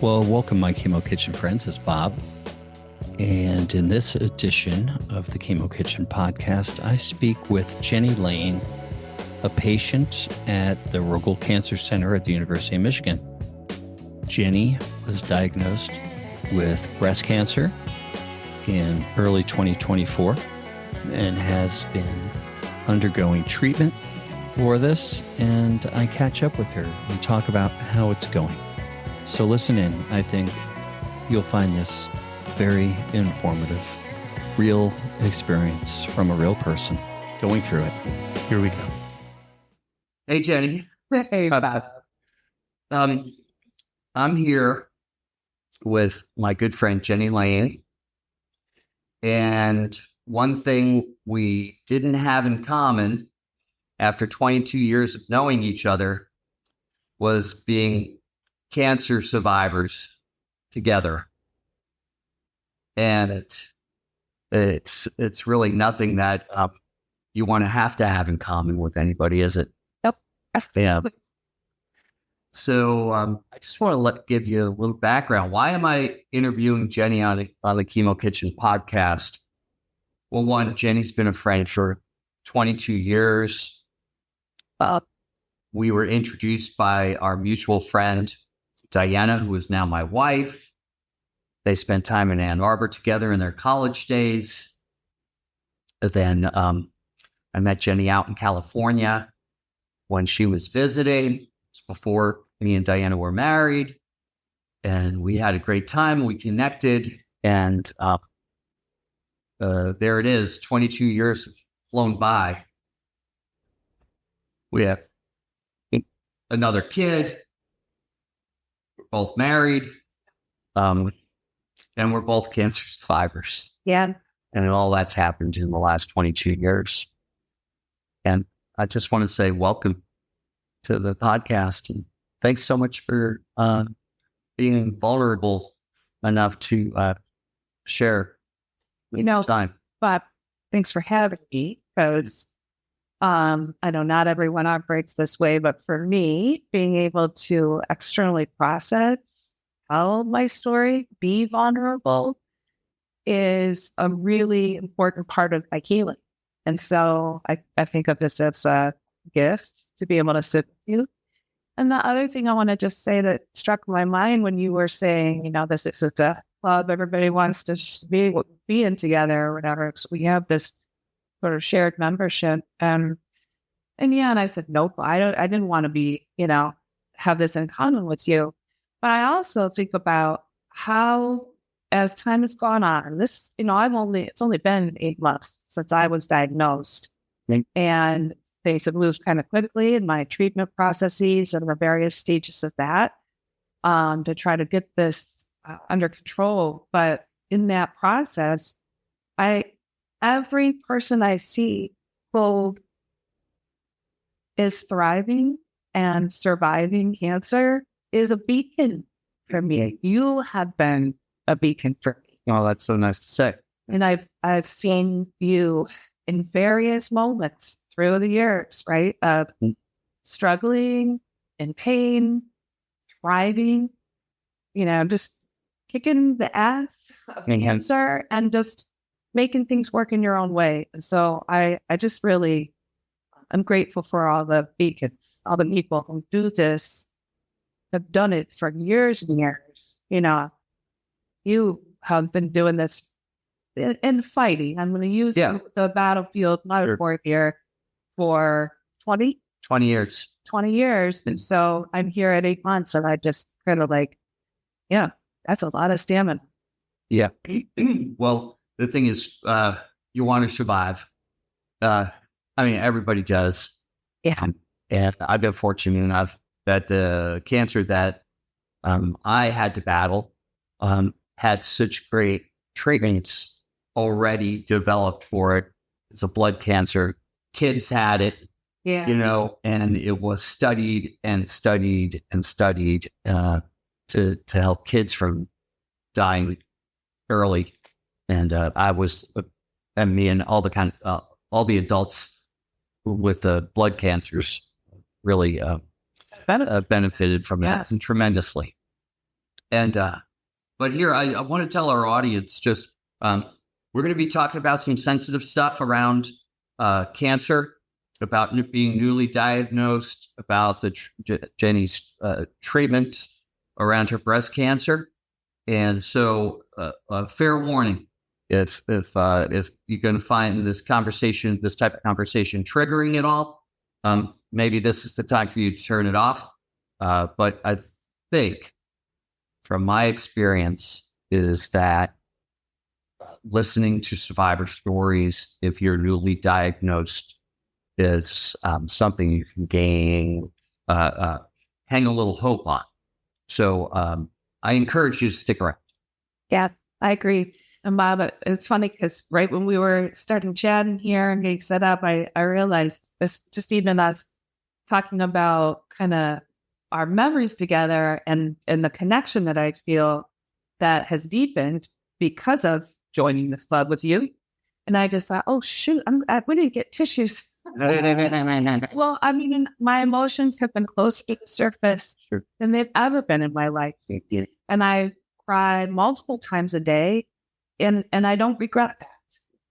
Well, welcome, my Chemo Kitchen friends. It's Bob. And in this edition of the Chemo Kitchen Podcast, I speak with Jenni Lane, a patient at the Rogel Cancer Center at the University of Michigan. Jenni was diagnosed with breast cancer in early 2024 and has been undergoing treatment for this. And I catch up with her and talk about how it's going. So listen in. I think you'll find this very informative, real experience from a real person going through it. Here we go. Hey, Jenni. Hey, Bob. I'm here with my good friend, Jenni Lane. And one thing we didn't have in common after 22 years of knowing each other was being cancer survivors together. And it's really nothing that you want to have in common with anybody, is it? Nope. Yeah. So I just want to give you a little background. Why am I interviewing Jenni on the Chemo Kitchen podcast? Well, one, Jenni's been a friend for 22 years. We were introduced by our mutual friend, Diana, who is now my wife. They spent time in Ann Arbor together in their college days. Then I met Jenni out in California when she was visiting. Before me and Diana were married, and we had a great time. We connected, and there it is. 22 years have flown by. We have another kid. We're both married, and we're both cancer survivors. Yeah. And all that's happened in the last 22 years. And I just want to say welcome to the podcast, and thanks so much for being vulnerable enough to share time. But thanks for having me, because I know not everyone operates this way, but for me, being able to externally process, tell my story, be vulnerable is a really important part of my healing. And so I think of this as a gift to be able to sit with you. And the other thing I want to just say that struck my mind when you were saying, this is a club everybody wants to be in together or whatever. So we have this sort of shared membership. And I said, nope, I didn't want to be, have this in common with you. But I also think about how, as time has gone on, this, it's only been 8 months since I was diagnosed. And things have moved kind of quickly in my treatment processes and the various stages of that to try to get this under control. But in that process, every person I see who is thriving and surviving cancer is a beacon for me. You have been a beacon for me. Oh, that's so nice to say. And I've seen you in various moments through the years, right? Of struggling, in pain, thriving, just kicking the ass of cancer and just making things work in your own way. And so I just really, I'm grateful for all the beacons, all the people who do this, have done it for years and years. You have been doing this in fighting. I'm going to use the battlefield metaphor here for 20 years. 20 years. And so I'm here at 8 months, and I just kind of that's a lot of stamina. Yeah. Well, the thing is, you want to survive. Everybody does. Yeah. And I've been fortunate enough that the cancer that I had to battle had such great treatments already developed for it. It's a blood cancer. Kids had it, and it was studied and studied and studied to help kids from dying early. And me and all the adults with the blood cancers really benefited from that tremendously. And but here I want to tell our audience just we're going to be talking about some sensitive stuff around cancer, about being newly diagnosed, about the Jenni's treatment around her breast cancer, and so fair warning: if you're going to find this type of conversation triggering at all, maybe this is the time for you to turn it off. But I think, from my experience, is that listening to survivor stories, if you're newly diagnosed, is something you can hang a little hope on. So I encourage you to stick around. Yeah, I agree. And Bob, it's funny because right when we were starting chatting here and getting set up, I realized this, just even us talking about kind of our memories together and the connection that I feel that has deepened because of joining this club with you. And I just thought, oh, shoot, we didn't get tissues. Well, I mean, my emotions have been closer to the surface than they've ever been in my life. And I cry multiple times a day, and I don't regret that.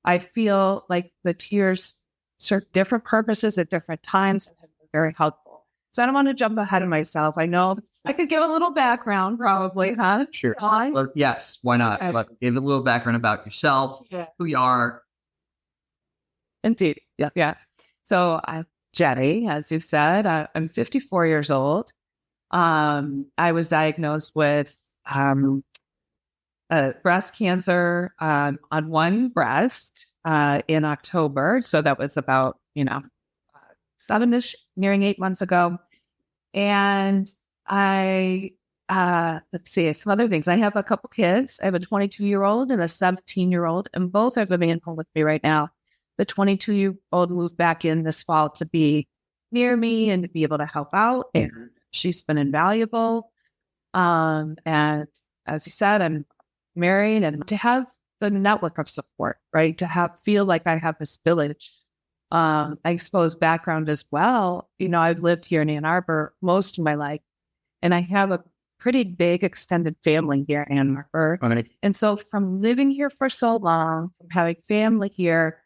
I feel like the tears serve different purposes at different times and have been very helpful. So I don't want to jump ahead of myself. I know I could give a little background, probably, huh? Sure. Well, yes, why not? Give a little background about yourself, who you are. Indeed. Yeah. So I'm Jenni, as you said. I'm 54 years old. I was diagnosed with breast cancer on one breast in October. So that was about, 7-ish, nearing 8 months ago. And let's see, some other things. I have a couple kids. I have a 22-year-old and a 17-year-old, and both are living at home with me right now. The 22-year-old moved back in this fall to be near me and to be able to help out. And she's been invaluable. And as you said, I'm married, and to have the network of support, right? To feel like I have this village. I suppose background as well. I've lived here in Ann Arbor most of my life, and I have a pretty big extended family here in Ann Arbor. Right. And so from living here for so long, from having family here,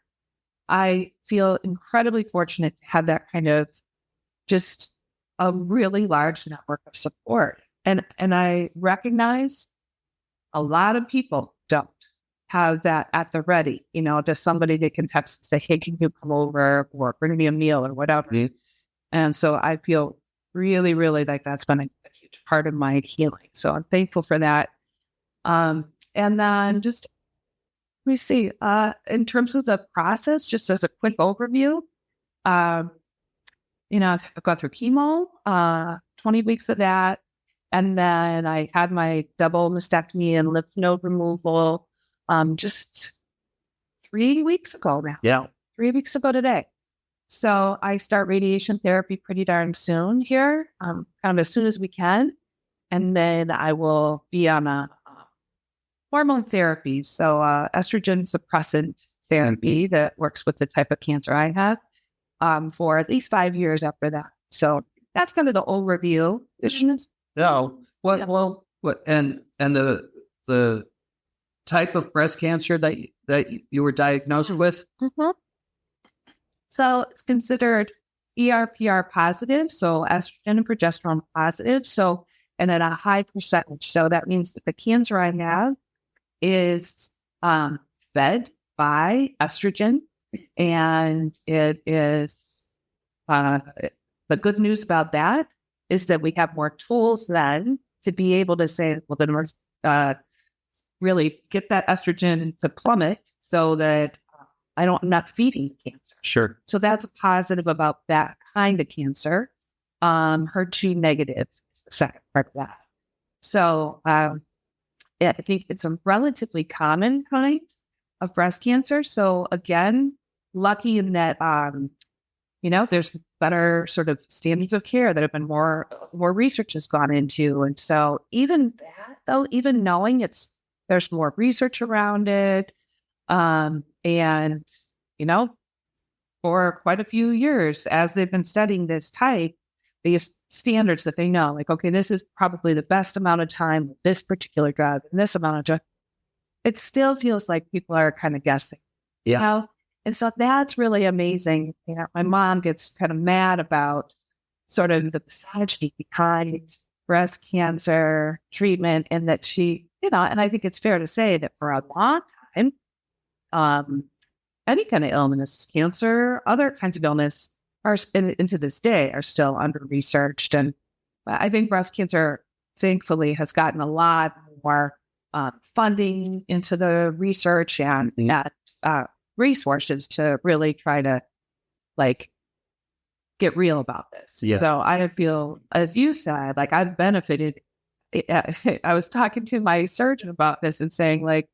I feel incredibly fortunate to have that kind of just a really large network of support. And I recognize a lot of people don't have that at the ready, just somebody they can text and say, hey, can you come over or bring me a meal or whatever. Mm-hmm. And so I feel really, really like that's been a huge part of my healing. So I'm thankful for that. And then just, let me see, in terms of the process, just as a quick overview, I've gone through chemo, 20 weeks of that. And then I had my double mastectomy and lymph node removal just 3 weeks ago now. Yeah. 3 weeks ago today. So I start radiation therapy pretty darn soon here, kind of as soon as we can. And then I will be on a hormone therapy, so estrogen suppressant therapy that works with the type of cancer I have for at least 5 years after that. So that's kind of the overview. No, what and the type of breast cancer that you were diagnosed with? Mm-hmm. So it's considered ERPR positive, so estrogen and progesterone positive. So, and at a high percentage. So that means that the cancer I have is fed by estrogen, and it is the good news about that is that we have more tools then to be able to say, well, then let's really get that estrogen to plummet so that I'm not feeding cancer. Sure. So that's a positive about that kind of cancer. HER2 negative is the second part of that. So I think it's a relatively common kind of breast cancer. So again, lucky in that, there's better sort of standards of care that have been more research has gone into. And so even that, though, even knowing there's more research around it, and, for quite a few years, as they've been studying this type, they standards that they know, like, okay, this is probably the best amount of time with this particular drug and this amount of drug. It still feels like people are kind of guessing. Yeah. You know? And so that's really amazing. You know, my mom gets kind of mad about sort of the misogyny behind breast cancer treatment, and that she, you know, and I think it's fair to say that for a long time, any kind of illness, cancer, other kinds of illness, are into this day are still under researched. And I think breast cancer, thankfully, has gotten a lot more funding into the research and resources to really try to like get real about this. Yeah. So I feel, as you said, like I've benefited. I was talking to my surgeon about this and saying, like,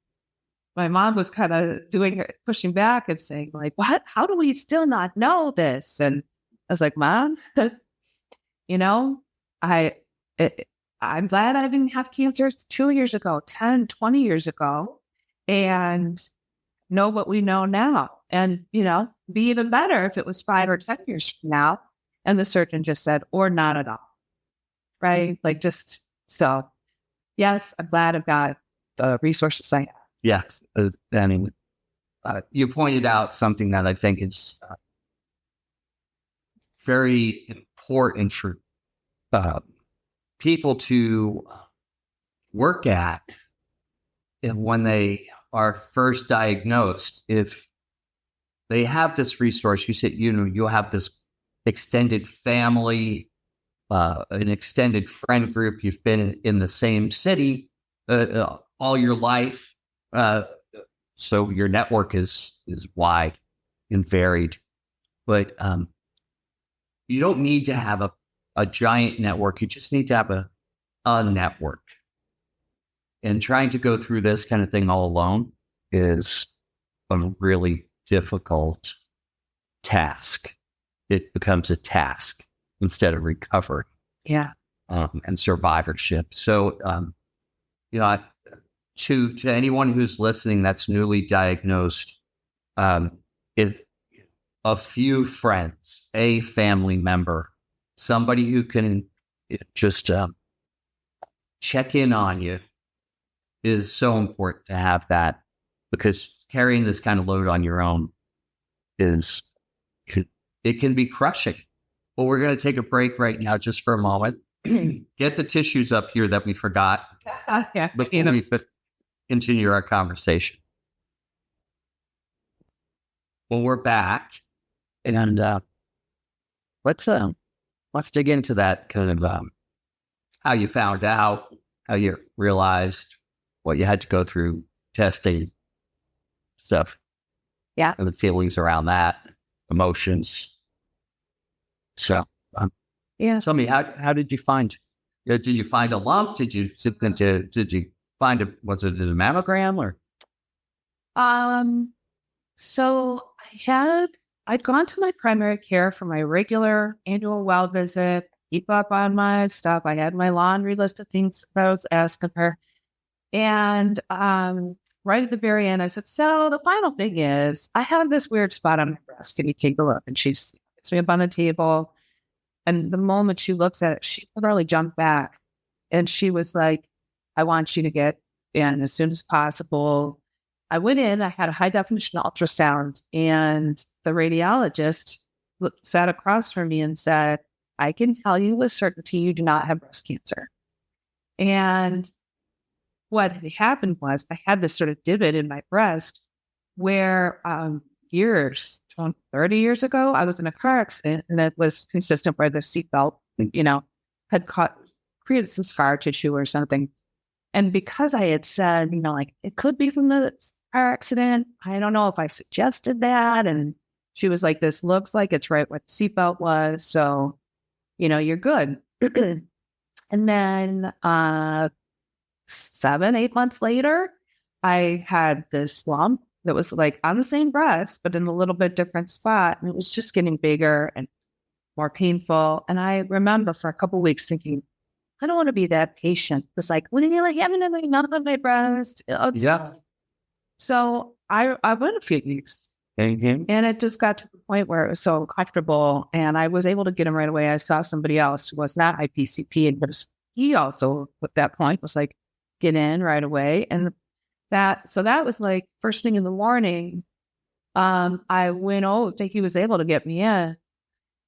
my mom was kind of pushing back and saying, like, what? How do we still not know this? And I was like, Mom, you know, I'm glad I didn't have cancer 2 years ago, 10, 20 years ago, and know what we know now. And, you know, be even better if it was 5 or 10 years from now. And the surgeon just said, or not at all. Right? Like, just so, yes, I'm glad I've got the resources I have. Yes. I mean, you pointed out something that I think is very important for people to work at when they are first diagnosed. If they have this resource, you said, you know, you'll have this extended family, an extended friend group. You've been in the same city all your life. So your network is wide and varied, but you don't need to have a giant network. You just need to have a network. And trying to go through this kind of thing all alone is a really difficult task. It becomes a task instead of recovery. Yeah. And survivorship. So, you know, to anyone who's listening that's newly diagnosed, if a few friends, a family member, somebody who can just check in on you is so important to have that, because carrying this kind of load on your own it can be crushing. Well, we're going to take a break right now just for a moment. Get the tissues up here that we forgot before we continue our conversation. Well, we're back, and let's dig into that kind of how you found out, how you realized what you had to go through, testing stuff, and the feelings around that, emotions. So, tell me, how did you find? Did you find a lump? Did you find was it a mammogram or? So I'd gone to my primary care for my regular annual well visit, keep up on my stuff. I had my laundry list of things that I was asking her. And right at the very end, I said, so the final thing is I have this weird spot on my breast. Can you take a look? And she gets me up on the table. And the moment she looks at it, she literally jumped back. And she was like, I want you to get in as soon as possible. I went in, I had a high definition ultrasound, and the radiologist sat across from me and said, I can tell you with certainty you do not have breast cancer. And what had happened was I had this sort of divot in my breast where 30 years ago, I was in a car accident, and it was consistent where the seatbelt, had created some scar tissue or something. And because I had said, like, it could be from the car accident, I don't know if I suggested that. And she was like, this looks like it's right where the seatbelt was. So, you're good. And then 7-8 months later, I had this lump that was like on the same breast, but in a little bit different spot. And it was just getting bigger and more painful. And I remember for a couple of weeks thinking, I don't want to be that patient. It was like, what are you like having nothing on my breast? So I went a few weeks And it just got to the point where it was so uncomfortable, and I was able to get him right away. I saw somebody else who was not IPCP, and he also at that point was like, get in right away. And that was like first thing in the morning. I went over, he was able to get me in.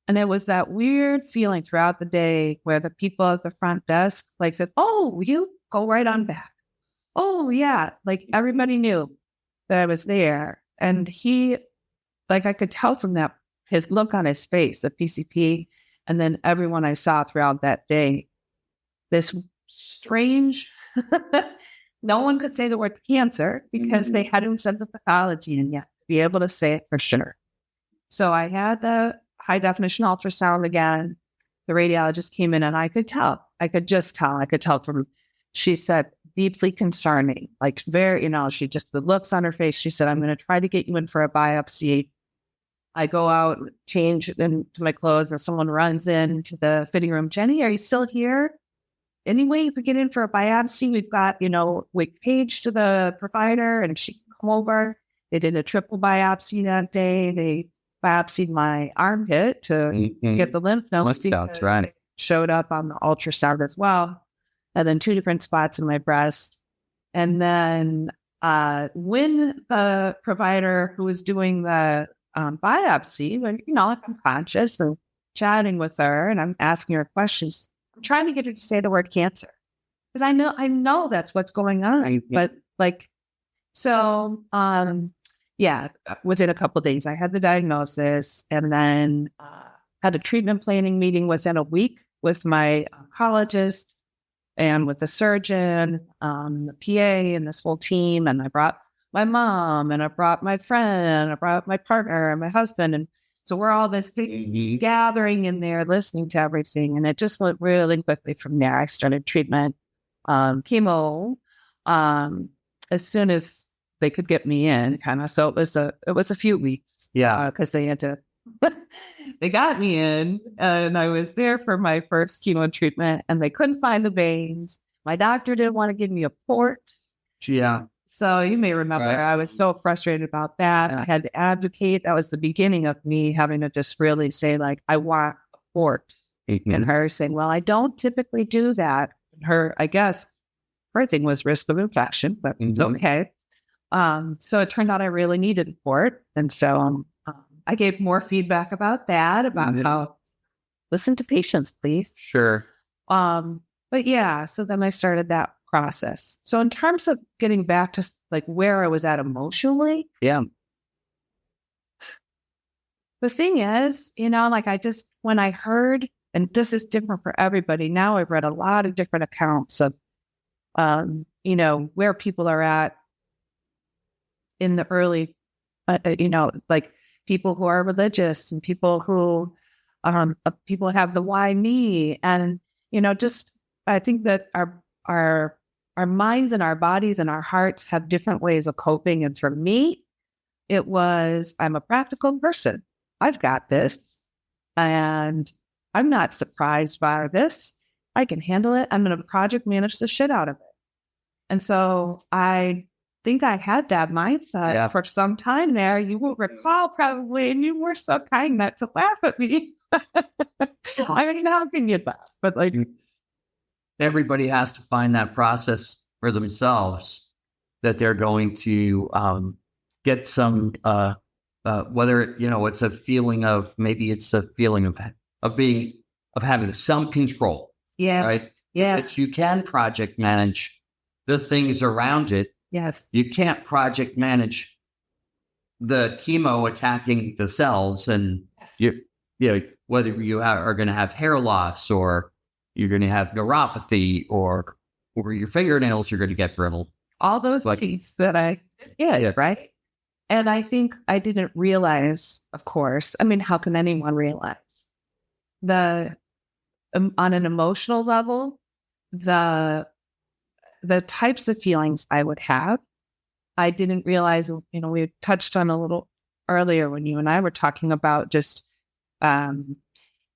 And it was that weird feeling throughout the day where the people at the front desk like said, oh, you go right on back. Oh, yeah. Like everybody knew that I was there. And he, like I could tell from that, his look on his face, the PCP, and then everyone I saw throughout that day, this strange, no one could say the word cancer because they hadn't said the pathology in yet to be able to say it for sure. So I had the high definition ultrasound again. The radiologist came in and I could just tell. I could tell from, she said, deeply concerning, like very, she just, the looks on her face. She said, I'm going to try to get you in for a biopsy. I go out, change into my clothes, and someone runs into the fitting room. Jenni, are you still here? Anyway, you could get in for a biopsy. We've got, we paged to the provider and she come over. They did a triple biopsy that day. They biopsied my armpit to get the lymph nodes. That's right. Showed up on the ultrasound as well. And then 2 different spots in my breast. And then when the provider who was doing the biopsy, when, like I'm conscious and chatting with her and I'm asking her questions, I'm trying to get her to say the word cancer. Because I know that's what's going on. But within a couple of days, I had the diagnosis and then had a treatment planning meeting within a week with my oncologist and with the surgeon, the PA, and this whole team. And I brought my mom, and I brought my friend, I brought my partner and my husband. And so we're all this big gathering in there, listening to everything. And it just went really quickly from there. I started treatment, chemo, as soon as they could get me in, kind of. So it was a few weeks. Yeah. Because they had to, they got me in, and I was there for my first chemo treatment, and they couldn't find the veins. My doctor didn't want to give me a port. Yeah. So you may remember, right. I was so frustrated about that. I had to advocate. That was the beginning of me having to just really say, like, I want a port. And her saying, well, I don't typically do that. I guess her thing was risk of infection, but okay. So it turned out I really needed a port. And so I gave more feedback about that, about how listen to patients, please. Sure. But yeah, so then I started that process. So in terms of getting back to like where I was at emotionally. Yeah. The thing is, like when I heard, and this is different for everybody. Now I've read a lot of different accounts of, where people are at in the early, like people who are religious and people who, people have the why me. And, I think that our minds and our bodies and our hearts have different ways of coping. And for me, it was, I'm a practical person. I've got this and I'm not surprised by this. I can handle it. I'm going to project manage the shit out of it. And so I think I had that mindset for some time there. You will recall probably, and you were so kind not to laugh at me. I mean, how can you laugh? But like, everybody has to find that process for themselves that they're going to get some, whether, it's a feeling of, maybe it's a feeling of having some control. Yeah. Right. Yeah. If you can project manage the things around it. Yes. You can't project manage the chemo attacking the cells, and whether you are going to have hair loss or you're going to have neuropathy or your fingernails are going to get brittle. All those things that right? And I think I didn't realize, of course, I mean, how can anyone realize on an emotional level, the types of feelings I would have. I didn't realize, we touched on a little earlier when you and I were talking about just,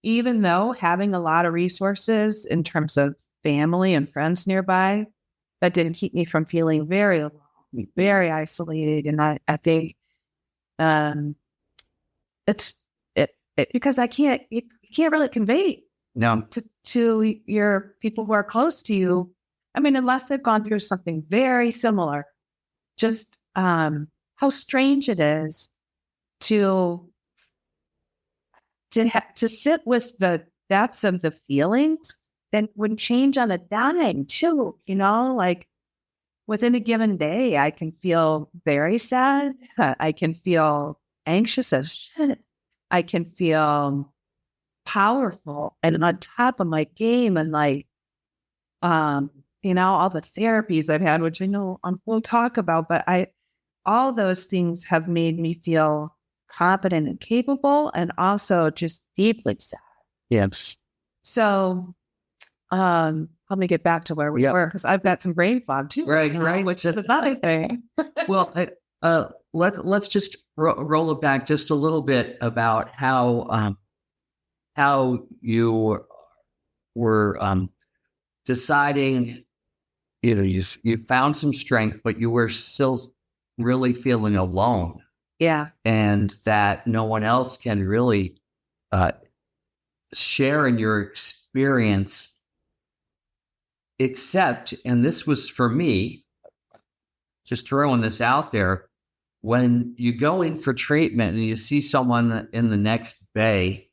even though having a lot of resources in terms of family and friends nearby, that didn't keep me from feeling very alone, very isolated. And I think it's because you can't really convey No. to your people who are close to you. I mean, unless they've gone through something very similar, just how strange it is to sit with the depths of the feelings that would change on a dime too. Like within a given day, I can feel very sad. I can feel anxious as shit. I can feel powerful and on top of my game, and like, all the therapies I've had, which I know we'll talk about, but all those things have made me feel competent and capable, and also just deeply sad. Yes. So, let me get back to where we were, because I've got some brain fog too, Right. which is another thing. Well, let's just roll it back just a little bit about how you were deciding. You found some strength, but you were still really feeling alone. Yeah. And that no one else can really share in your experience, except, and this was for me, just throwing this out there, when you go in for treatment and you see someone in the next bay,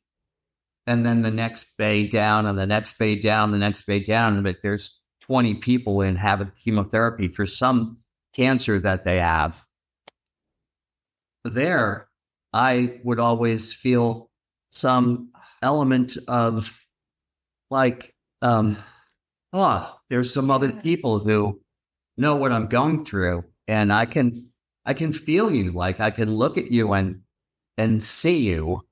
and then the next bay down, and the next bay down, the next bay down, but there's 20 people in having chemotherapy for some cancer that they have. There, I would always feel some element of like, there's some other people who know what I'm going through, and I can feel you. Like I can look at you and see you,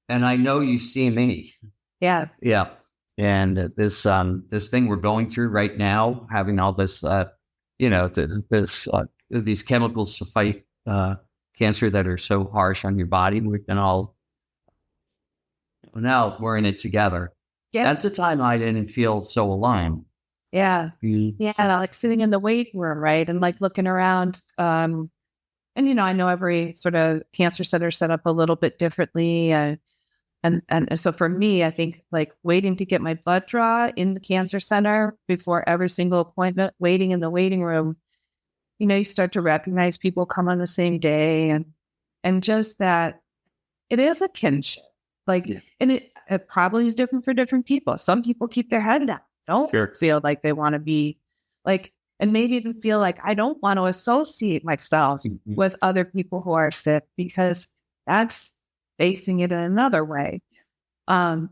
and I know you see me. Yeah. Yeah. And this thing we're going through right now, having all this, these chemicals to fight cancer that are so harsh on your body, we can all, now we're in it together. Yeah. That's the time I didn't feel so alone. Yeah. Yeah. Like sitting in the waiting room, right? And like looking around. And, I know every sort of cancer center set up a little bit differently. And so for me, I think like waiting to get my blood draw in the cancer center before every single appointment, waiting in the waiting room, you start to recognize people come on the same day, and just that it is a kinship. Like, and it probably is different for different people. Some people keep their head down, don't feel like they want to be like, and maybe even feel like I don't want to associate myself with other people who are sick, because that's facing it in another way. For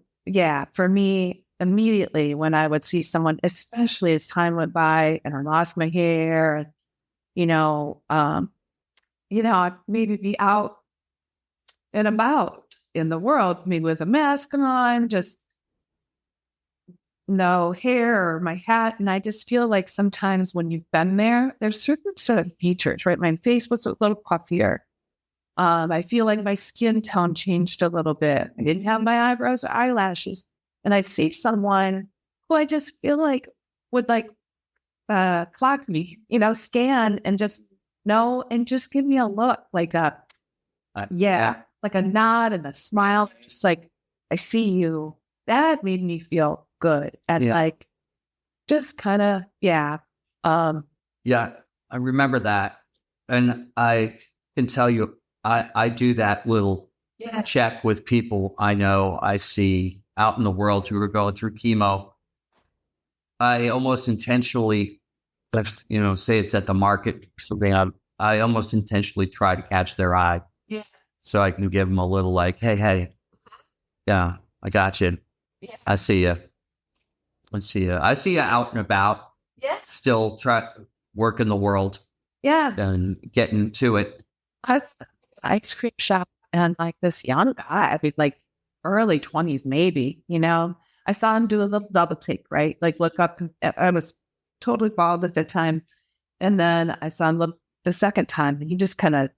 me, immediately when I would see someone, especially as time went by and I lost my hair, and I'd maybe be out and about in the world, maybe with a mask on, just no hair or my hat. And I just feel like sometimes when you've been there, there's certain sort of features, right? My face was a little puffier. I feel like my skin tone changed a little bit. I didn't have my eyebrows or eyelashes. And I see someone who I just feel like would like clock me, scan and just know and just give me a look, like like a nod and a smile, just like, I see you. That made me feel good. And like, just kind of, I remember that. And I can tell you, I do that little check with people I know, I see out in the world who are going through chemo. I almost intentionally, say it's at the market or something, I almost intentionally try to catch their eye. Yeah. So I can give them a little like, hey, yeah, I got you. Yeah. I see you. I see you out and about. Yeah. Still working the world. Yeah. And getting to it. I was at the ice cream shop, and like this young guy, I mean, like early 20s, maybe, I saw him do a little double take, right? Like look up. I was totally bald at the time. And then I saw him look the second time, and he just kind of,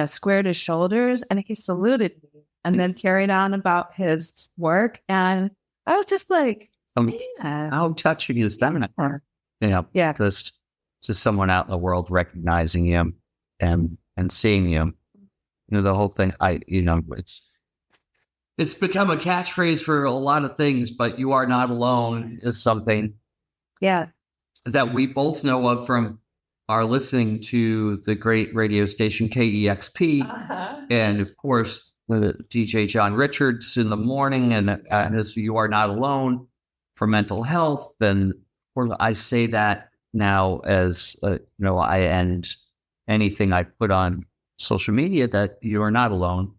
squared his shoulders, and he saluted me and then carried on about his work. And I was just like, how touching is that? Yeah. Just someone out in the world recognizing him and seeing him. the whole thing. It's become a catchphrase for a lot of things, but you are not alone is something that we both know of from our listening to the great radio station KEXP, and of course the DJ John Richards in the morning, and as you are not alone for mental health. Then I say that now as I end anything I put on social media, that you are not alone,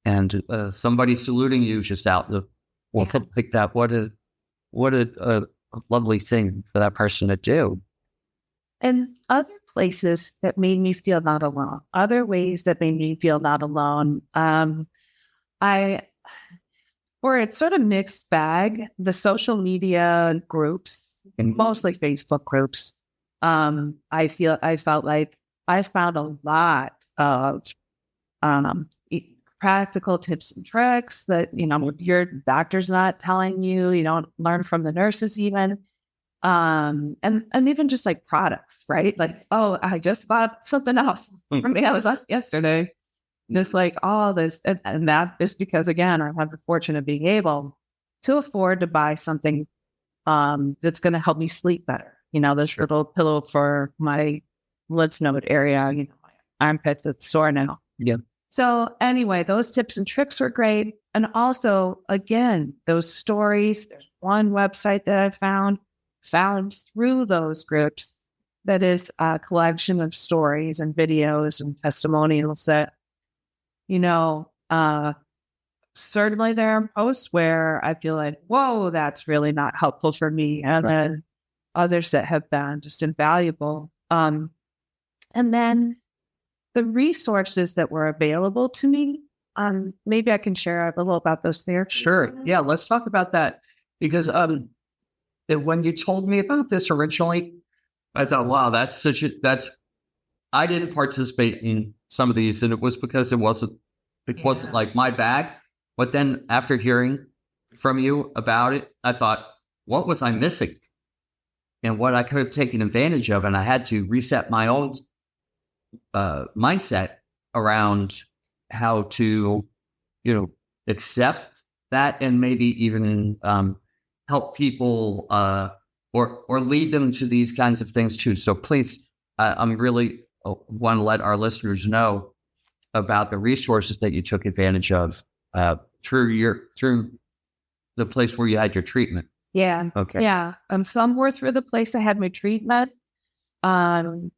and somebody saluting you just out the like that. What a lovely thing for that person to do. And other places that made me feel not alone, other ways that made me feel not alone. It's sort of mixed bag. The social media groups, mostly Facebook groups. I felt like I found a lot of practical tips and tricks that, your doctor's not telling you. You don't learn from the nurses even. And even just like products, right? Like, oh, I just bought something else from Amazon yesterday. Just like all this. And that is because, again, I have the fortune of being able to afford to buy something that's going to help me sleep better. This little pillow for my lymph node area, my armpit that's sore now. Yeah. So anyway, those tips and tricks were great. And also, again, those stories. There's one website that I found through those groups that is a collection of stories and videos and testimonials that, certainly there are posts where I feel like, whoa, that's really not helpful for me. And then others that have been just invaluable. And then the resources that were available to me, maybe I can share a little about those there. Sure. Yeah, let's talk about that. Because when you told me about this originally, I thought, wow, I didn't participate in some of these, and it was because it wasn't like my bag. But then after hearing from you about it, I thought, what was I missing? And what I could have taken advantage of, and I had to reset my own mindset around how to, accept that, and maybe even help people or lead them to these kinds of things too. So please, I'm really want to let our listeners know about the resources that you took advantage of through the place where you had your treatment. Yeah. Okay. Yeah. Some were through the place I had my treatment. Others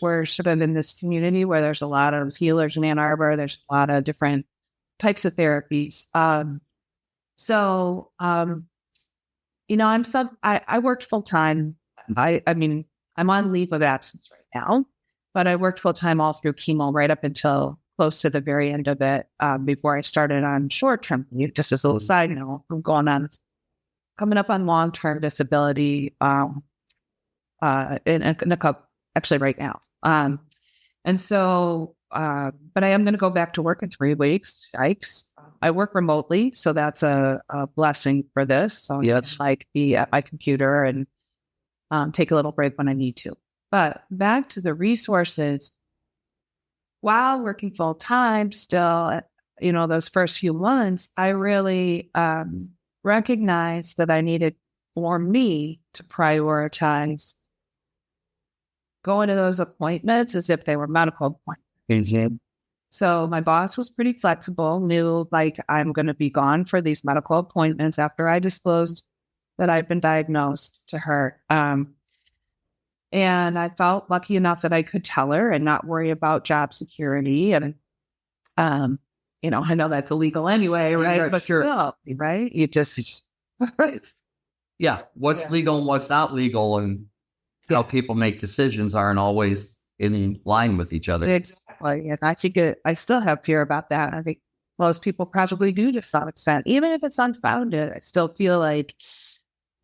were sort of in this community where there's a lot of healers in Ann Arbor. There's a lot of different types of therapies. I worked full time. I'm on leave of absence right now, but I worked full time all through chemo right up until close to the very end of it, before I started on short-term leave. Just as a little side note, I'm coming up on long-term disability in a couple, actually right now. But I am going to go back to work in 3 weeks. Yikes. I work remotely, so that's a blessing for this. So yes, I can be at my computer and take a little break when I need to. But back to the resources. While working full time, still, those first few months, I really recognized that I needed for me to prioritize going to those appointments as if they were medical appointments. Mm-hmm. So my boss was pretty flexible, knew like I'm going to be gone for these medical appointments after I disclosed that I've been diagnosed to her. And I felt lucky enough that I could tell her and not worry about job security. And, I know that's illegal anyway, right? Yeah, but sure. still, right? You just, yeah. What's legal and what's not legal, and how people make decisions aren't always in line with each other. Exactly. And I think I still have fear about that. I think most people probably do to some extent, even if it's unfounded. I still feel like,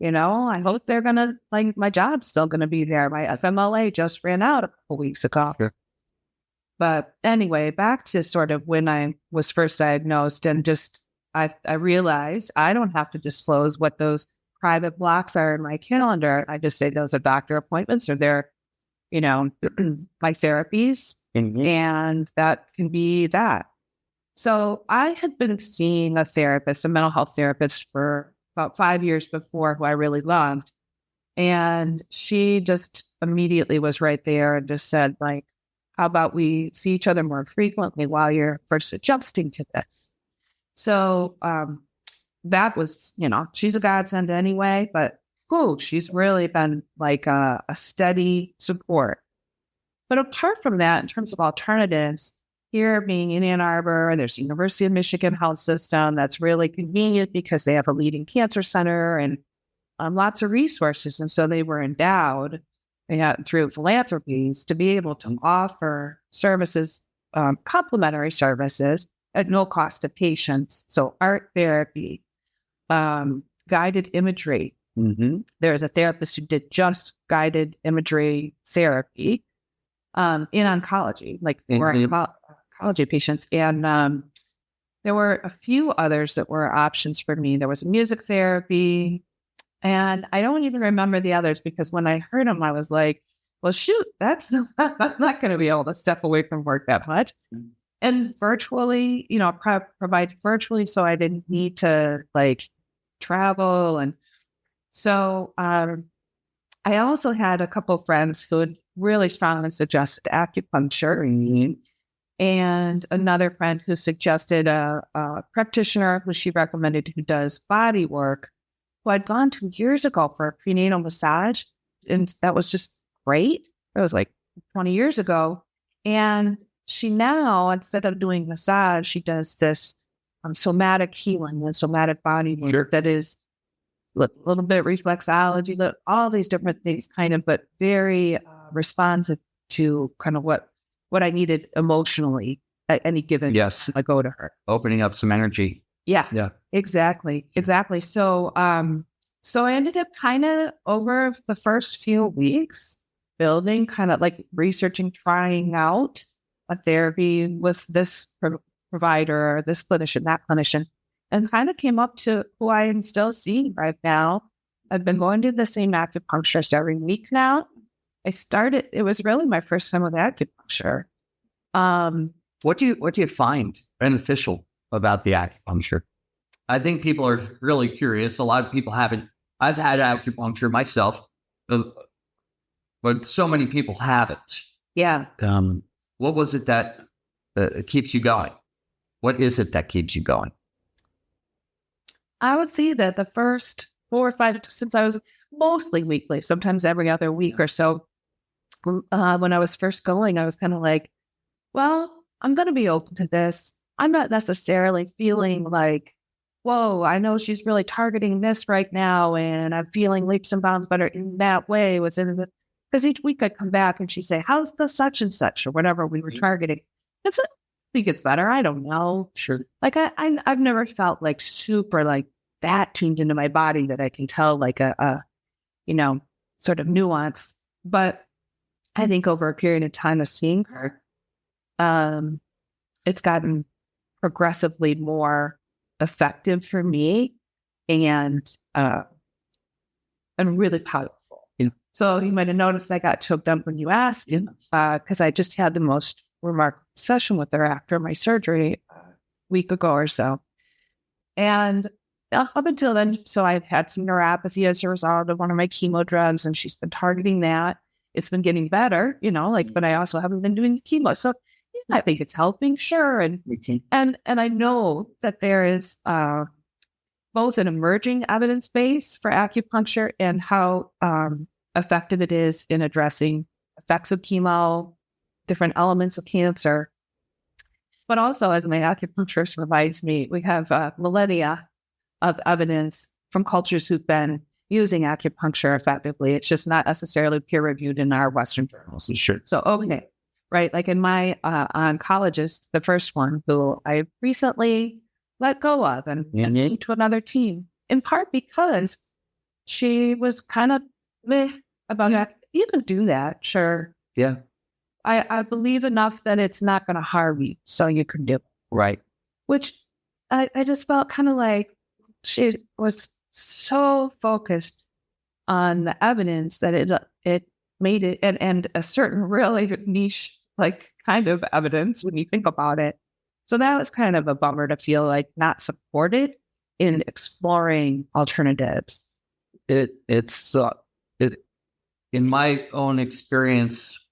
I hope they're going to, like, my job's still going to be there. My FMLA just ran out a couple weeks ago. Sure. But anyway, back to sort of when I was first diagnosed, and just, I realized I don't have to disclose what those private blocks are in my calendar. I just say those are doctor appointments, or they're, my therapies. And that can be that. So I had been seeing a therapist, a mental health therapist, for about 5 years before, who I really loved. And she just immediately was right there and just said, like, how about we see each other more frequently while you're first adjusting to this? So that was, she's a godsend anyway, but she's really been like a steady support. But apart from that, in terms of alternatives, here being in Ann Arbor, there's the University of Michigan Health System that's really convenient because they have a leading cancer center and lots of resources. And so they were endowed through philanthropies to be able to offer services, complementary services at no cost to patients. So art therapy, guided imagery. There's a therapist who did just guided imagery therapy in oncology, like for oncology patients. And there were a few others that were options for me. There was music therapy. And I don't even remember the others because when I heard them, I was like, well, shoot, I'm not going to be able to step away from work that much. And virtually, provide virtually, so I didn't need to like travel. And so I also had a couple of friends who had really strongly suggested acupuncture, and another friend who suggested a practitioner who she recommended who does body work, who I'd gone to years ago for a prenatal massage. And that was just great. It was like 20 years ago. And she now, instead of doing massage, she does this somatic healing and somatic body work that is a little bit reflexology, all these different things but very responsive to kind of what I needed emotionally at any given time I go to her. Opening up some energy. Yeah, exactly. So, so I ended up kind of over the first few weeks building, kind of like researching, trying out a therapy with this provider, this clinician, that clinician, and kind of came up to who I am still seeing right now. I've been going to the same acupuncturist every week now. It was really my first time with acupuncture. What do you find beneficial about the acupuncture? I think people are really curious. A lot of people haven't. I've had acupuncture myself, but so many people haven't. Yeah. What was it that keeps you going? What is it that keeps you going? I would say that the first 4 or 5, since I was mostly weekly, sometimes every other week or so, when I was first going, I was kind of like, well, I'm going to be open to this. I'm not necessarily feeling like, whoa, I know she's really targeting this right now, and I'm feeling leaps and bounds better in that way. Because each week I'd come back and she'd say, how's the such and such or whatever we were targeting? I think it's better. I don't know. Sure. Like I've never felt like super like that tuned into my body that I can tell like a sort of nuance. But I think over a period of time of seeing her, it's gotten progressively more effective for me and really powerful. So you might have noticed I got choked up when you asked, because I just had the most remarkable session with her after my surgery a week ago or so. And up until then, so I've had some neuropathy as a result of one of my chemo drugs, and she's been targeting that. It's been getting better, but I also haven't been doing chemo. So I think it's helping, sure. And I know that there is both an emerging evidence base for acupuncture and how effective it is in addressing effects of chemo, different elements of cancer. But also, as my acupuncturist reminds me, we have millennia of evidence from cultures who've been using acupuncture effectively. It's just not necessarily peer-reviewed in our Western journals. Sure. So, okay, right? Like in my oncologist, the first one who I recently let go of and moved to another team, in part because she was kind of meh about it. You can do that, sure. Yeah. I believe enough that it's not going to harm you, so you can do it. Right. Which I just felt kind of like she was so focused on the evidence that it made it, and a certain really niche like kind of evidence when you think about it. So that was kind of a bummer to feel like not supported in exploring alternatives. It's in my own experience,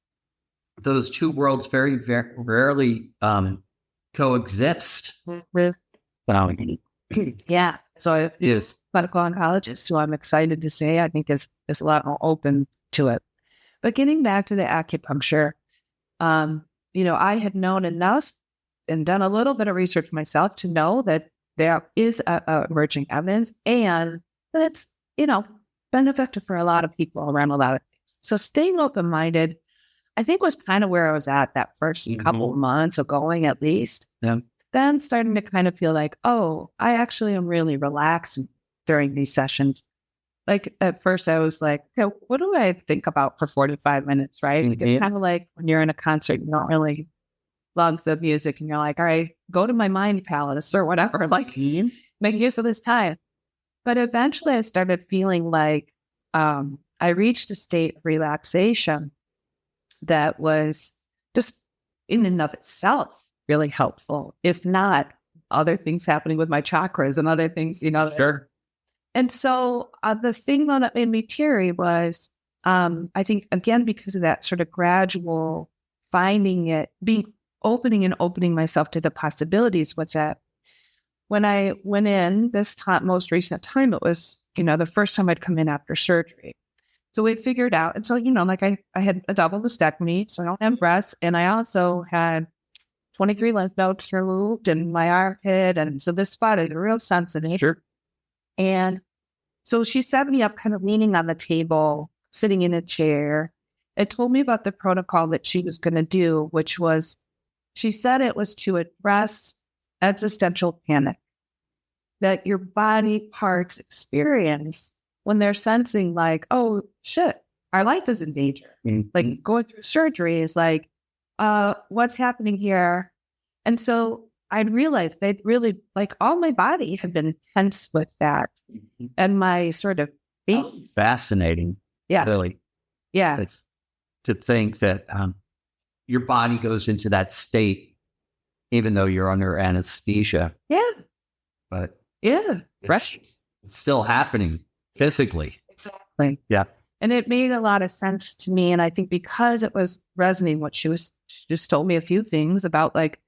those two worlds very rarely coexist. Yeah. So Yes. medical oncologist, who I'm excited to say, I think is a lot more open to it. But getting back to the acupuncture, I had known enough and done a little bit of research myself to know that there is a emerging evidence and that it's, been effective for a lot of people around a lot of things. So staying open-minded, I think, was kind of where I was at that first couple of months of going, at least. Yeah. Then starting to kind of feel like, oh, I actually am really relaxed during these sessions. Like at first I was like, okay, what do I think about for 45 minutes, right? It's kind of like when you're in a concert, you don't really love the music and you're like, all right, go to my mind palace or whatever, like make use of this time. But eventually I started feeling like I reached a state of relaxation that was just in and of itself really helpful, if not other things happening with my chakras and other things, Sure. And so the thing that made me teary was, I think, again, because of that sort of gradual finding it, opening myself to the possibilities, was that when I went in this most recent time, it was, the first time I'd come in after surgery. So we figured out, and so, like I had a double mastectomy, so I don't have breasts, and I also had 23 lymph nodes removed in my armpit, and so this spot is real sensitive. Sure. And so she set me up kind of leaning on the table, sitting in a chair, and told me about the protocol that she was going to do, which was, she said it was to address existential panic that your body parts experience when they're sensing like, oh, shit, our life is in danger. Like going through surgery is like, what's happening here? And so I'd realized they'd really, like, all my body had been tense with that. And my sort of being. Fascinating. Yeah. Really. Yeah. It's to think that your body goes into that state, even though you're under anesthesia. Yeah. But yeah. It's still happening physically. Exactly. Yeah. And it made a lot of sense to me. And I think because it was resonating, she just told me a few things about, like,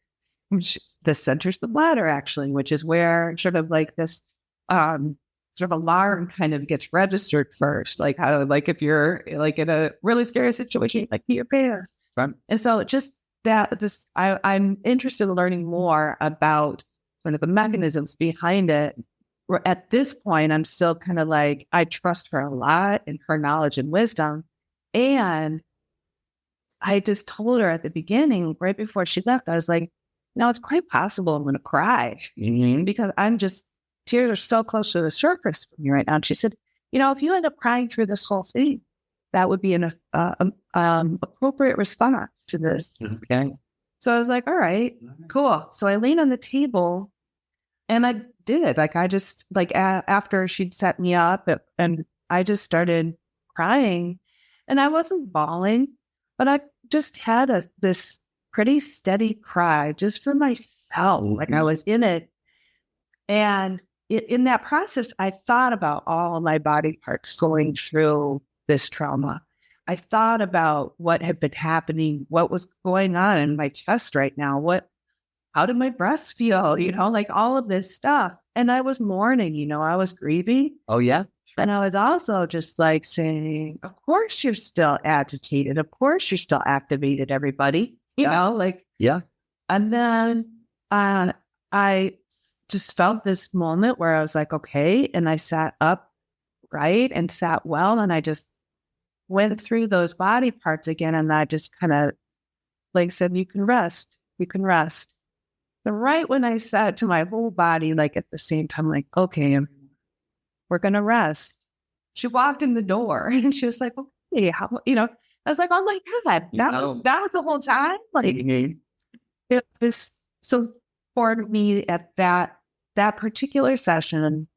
the centers the bladder, actually, which is where sort of like this sort of alarm kind of gets registered first. Like how, like if you're like in a really scary situation, like pee your pants. Right. And so just I'm interested in learning more about sort of the mechanisms behind it. At this point, I'm still kind of like, I trust her a lot in her knowledge and wisdom. And I just told her at the beginning, right before she left, I was like, it's quite possible I'm going to cry because tears are so close to the surface for me right now. And she said, if you end up crying through this whole thing, that would be an appropriate response to this. Okay. So I was like, all right, cool. So I leaned on the table and I did. Like, I just, like, after she'd set me up, and I just started crying, and I wasn't bawling, but I just had this pretty steady cry just for myself. Like, I was in it. And in that process, I thought about all of my body parts going through this trauma. I thought about what had been happening, what was going on in my chest right now, how did my breasts feel, like all of this stuff. And I was mourning, I was grieving. Oh, yeah. And I was also just like saying, of course you're still agitated. Of course you're still activated, everybody, like. Yeah. And then I just felt this moment where I was like, okay. And I sat up right and sat well. And I just went through those body parts again. And I just kind of like said, you can rest. So right when I said to my whole body, like at the same time, like, okay, we're going to rest. She walked in the door and she was like, okay, how, I was like, oh my God, that was the whole time. Like, it was so for me at that particular session,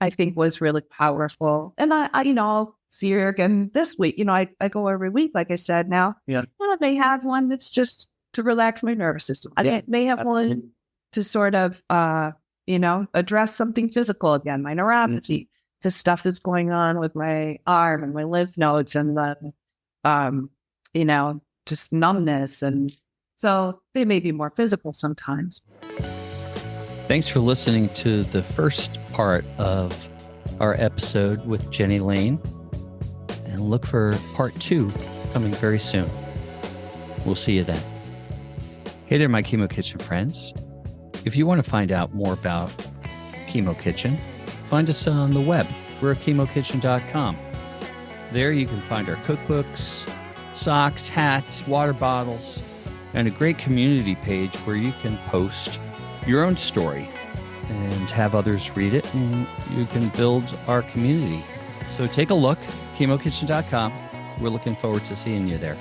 I think was really powerful. And I'll see her again this week. I go every week, like I said now. Yeah. And I may have one that's just to relax my nervous system. I may have one to sort of, address something physical again, my neuropathy, to stuff that's going on with my arm and my lymph nodes and the, just numbness. And so they may be more physical sometimes. Thanks for listening to the first part of our episode with Jenni Lane. And look for part 2 coming very soon. We'll see you then. Hey there, my Chemo Kitchen friends. If you want to find out more about Chemo Kitchen, find us on the web. We're at chemokitchen.com. There you can find our cookbooks, socks, hats, water bottles, and a great community page where you can post your own story and have others read it, and you can build our community. So take a look, chemokitchen.com. We're looking forward to seeing you there.